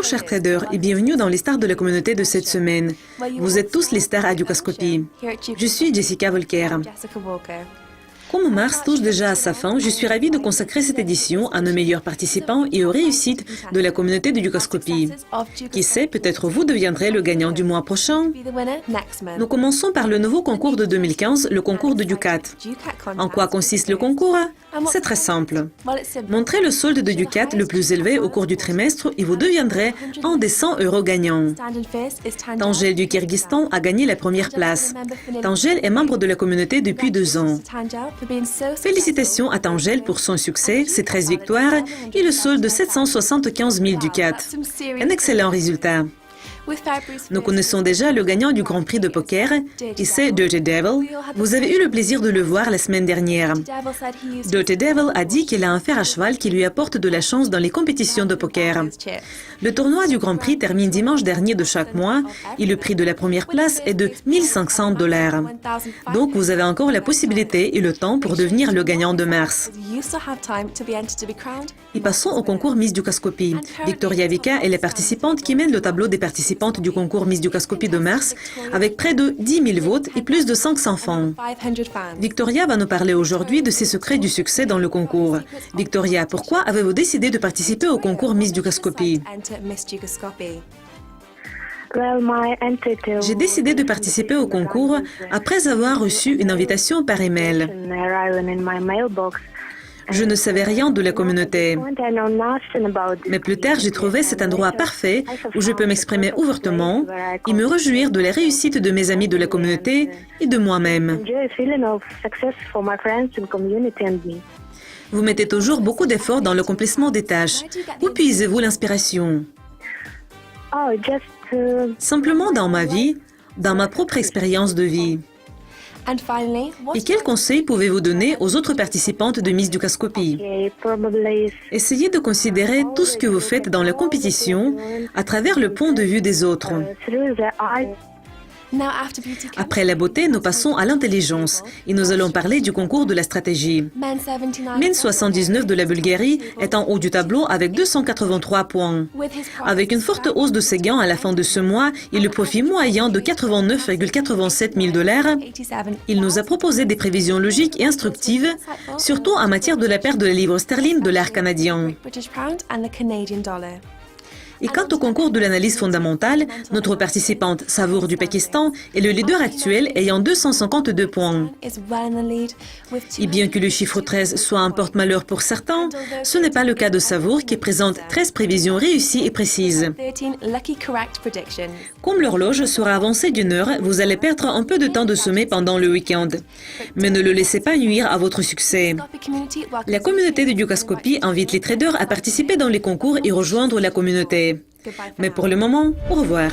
Bonjour chers traders et bienvenue dans les stars de la communauté de cette semaine. Vous êtes tous les stars à Dukascopy. Je suis Jessica Volker. Comme mars touche déjà à sa fin, je suis ravie de consacrer cette édition à nos meilleurs participants et aux réussites de la communauté de Dukascopy. Qui sait, peut-être vous deviendrez le gagnant du mois prochain. Nous commençons par le nouveau concours de 2015, le concours de Ducat. En quoi consiste le concours? C'est très simple. Montrez le solde de Ducat le plus élevé au cours du trimestre et vous deviendrez un des 100 € gagnants. Tangel du Kyrgyzstan a gagné la première place. Tangel est membre de la communauté depuis 2 ans. Félicitations à Tangel pour son succès, ses 13 victoires et le solde de 775 000 ducats. Un excellent résultat. Nous connaissons déjà le gagnant du Grand Prix de poker, qui c'est Dirty Devil. Vous avez eu le plaisir de le voir la semaine dernière. Dirty Devil a dit qu'il a un fer à cheval qui lui apporte de la chance dans les compétitions de poker. Le tournoi du Grand Prix termine dimanche dernier de chaque mois et le prix de la première place est de 1 500 $. Donc vous avez encore la possibilité et le temps pour devenir le gagnant de mars. Et passons au concours Miss Dukascopy. Victoria Vika est la participante qui mène le tableau des participantes du concours Miss Dukascopy de mars avec près de 10 000 votes et plus de 500 fans. Victoria va nous parler aujourd'hui de ses secrets du succès dans le concours. Victoria, pourquoi avez-vous décidé de participer au concours Miss Dukascopy? J'ai décidé de participer au concours après avoir reçu une invitation par email. Je ne savais rien de la communauté. Mais plus tard, j'ai trouvé cet endroit parfait où je peux m'exprimer ouvertement et me réjouir de la réussite de mes amis de la communauté et de moi-même. Vous mettez toujours beaucoup d'efforts dans l'accomplissement des tâches. Où puisez-vous l'inspiration? Simplement dans ma vie, dans ma propre expérience de vie. Et quels conseils pouvez-vous donner aux autres participantes de Miss Dukascopy? Essayez de considérer tout ce que vous faites dans la compétition à travers le point de vue des autres. Après la beauté, nous passons à l'intelligence et nous allons parler du concours de la stratégie. Men 79 de la Bulgarie est en haut du tableau avec 283 points. Avec une forte hausse de ses gains à la fin de ce mois et le profit moyen de 89,87 000 $, il nous a proposé des prévisions logiques et instructives, surtout en matière de la perte de la livre sterling de l'art canadien. Et quant au concours de l'analyse fondamentale, notre participante Savour du Pakistan est le leader actuel ayant 252 points. Et bien que le chiffre 13 soit un porte-malheur pour certains, ce n'est pas le cas de Savour qui présente 13 prévisions réussies et précises. Comme l'horloge sera avancée d'1 heure, vous allez perdre un peu de temps de sommeil pendant le week-end. Mais ne le laissez pas nuire à votre succès. La communauté de Dukascopy invite les traders à participer dans les concours et rejoindre la communauté. Mais pour le moment, au revoir.